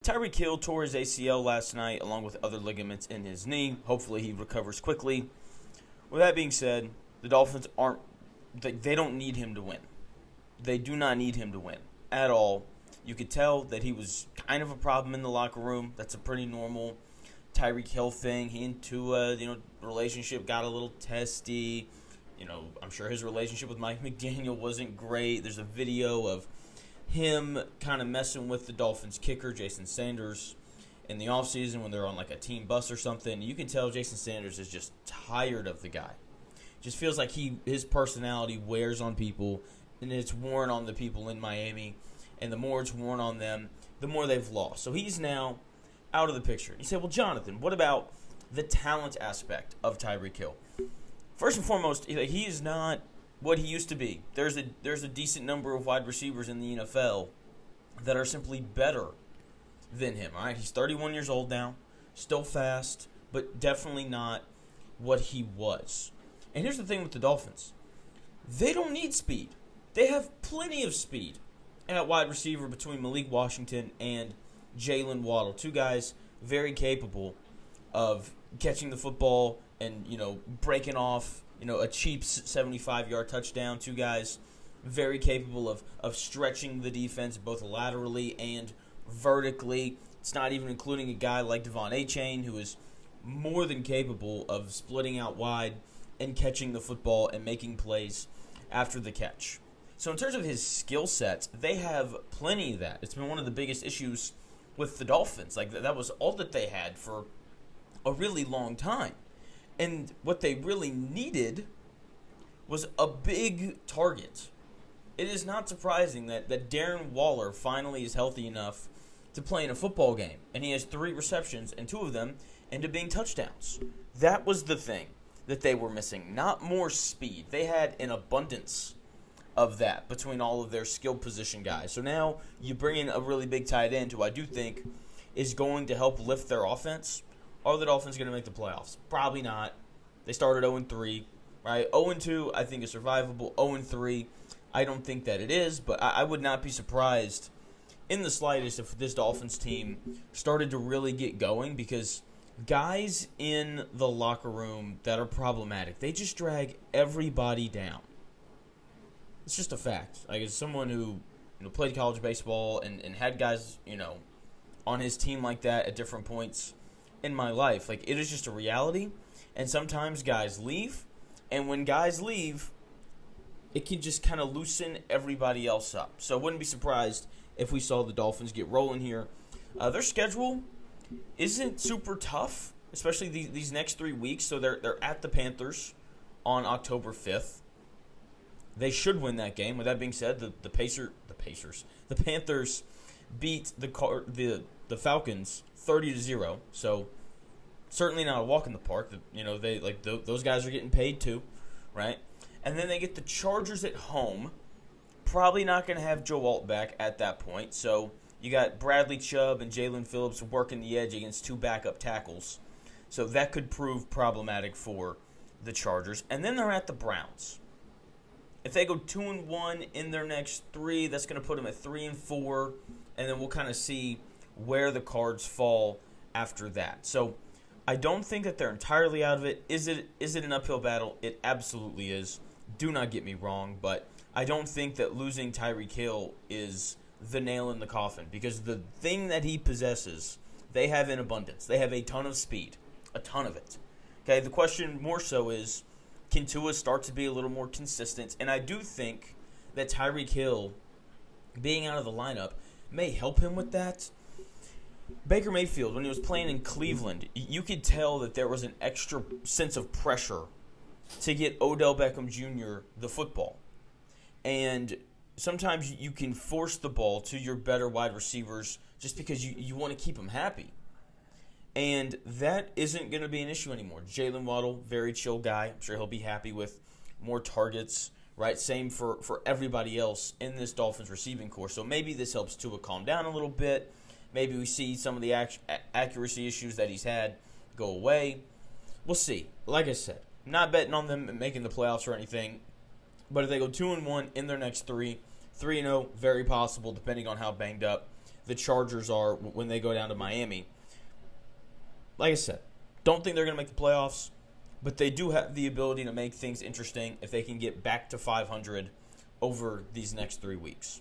Tyreek Hill tore his ACL last night along with other ligaments in his knee. Hopefully he recovers quickly. With that being said, the Dolphins they don't need him to win. They do not need him to win at all. You could tell that he was kind of a problem in the locker room. That's a pretty normal Tyreek Hill thing. He and Tua, relationship got a little testy. I'm sure his relationship with Mike McDaniel wasn't great. There's a video of him kind of messing with the Dolphins kicker, Jason Sanders, in the offseason when they're on like a team bus or something. You can tell Jason Sanders is just tired of the guy. Just feels like his personality wears on people, and it's worn on the people in Miami. And the more it's worn on them, the more they've lost. So he's now out of the picture. You say, well, Jonathan, what about the talent aspect of Tyreek Hill? First and foremost, he is not what he used to be. There's a decent number of wide receivers in the NFL that are simply better than him. All right, he's 31 years old now, still fast, but definitely not what he was. And here's the thing with the Dolphins. They don't need speed. They have plenty of speed at wide receiver between Malik Washington and Jalen Waddle. Two guys very capable of catching the football and, breaking off, a cheap 75-yard touchdown. Two guys very capable of stretching the defense both laterally and vertically. It's not even including a guy like Devon Achane, who is more than capable of splitting out wide and catching the football and making plays after the catch. So in terms of his skill sets, they have plenty of that. It's been one of the biggest issues with the Dolphins. Like, that was all that they had for a really long time. And what they really needed was a big target. It is not surprising that Darren Waller finally is healthy enough to play in a football game. And he has 3 receptions, and 2 of them end up being touchdowns. That was the thing that they were missing, not more speed. They had an abundance of that between all of their skilled position guys. So now you bring in a really big tight end who I do think is going to help lift their offense. Are the Dolphins going to make the playoffs? Probably not. They started 0-3, right? 0-2, I think is survivable. 0-3, I don't think that it is, but I would not be surprised in the slightest if this Dolphins team started to really get going, because guys in the locker room that are problematic, they just drag everybody down. It's just a fact. Like, as someone who played college baseball and had guys, on his team like that at different points in my life, like, it is just a reality. And sometimes guys leave, and when guys leave, it can just kind of loosen everybody else up. So I wouldn't be surprised if we saw the Dolphins get rolling here. Their schedule isn't super tough, especially these next 3 weeks. So they're at the Panthers on October 5th. They should win that game. With that being said, the Panthers beat the Falcons 30-0. So certainly not a walk in the park. Those guys are getting paid too, right? And then they get the Chargers at home. Probably not going to have Joe Alt back at that point. So you got Bradley Chubb and Jalen Phillips working the edge against 2 backup tackles. So that could prove problematic for the Chargers. And then they're at the Browns. If they go 2-1 in their next 3, that's going to put them at 3-4, and then we'll kind of see where the cards fall after that. So I don't think that they're entirely out of it. Is it an uphill battle? It absolutely is. Do not get me wrong, but I don't think that losing Tyreek Hill is the nail in the coffin, because the thing that he possesses, they have in abundance. They have a ton of speed, a ton of it. Okay, the question more so is, can Tua start to be a little more consistent? And I do think that Tyreek Hill being out of the lineup may help him with that. Baker Mayfield, when he was playing in Cleveland, you could tell that there was an extra sense of pressure to get Odell Beckham Jr. the football. And sometimes you can force the ball to your better wide receivers just because you want to keep them happy. And that isn't going to be an issue anymore. Jalen Waddle, very chill guy. I'm sure he'll be happy with more targets, right? Same for everybody else in this Dolphins receiving corps. So maybe this helps Tua calm down a little bit. Maybe we see some of the accuracy issues that he's had go away. We'll see. Like I said, not betting on them making the playoffs or anything. But if they go 2-1 in their next 3, 3-0, very possible, depending on how banged up the Chargers are when they go down to Miami. Like I said, don't think they're going to make the playoffs, but they do have the ability to make things interesting if they can get back to 500 over these next 3 weeks.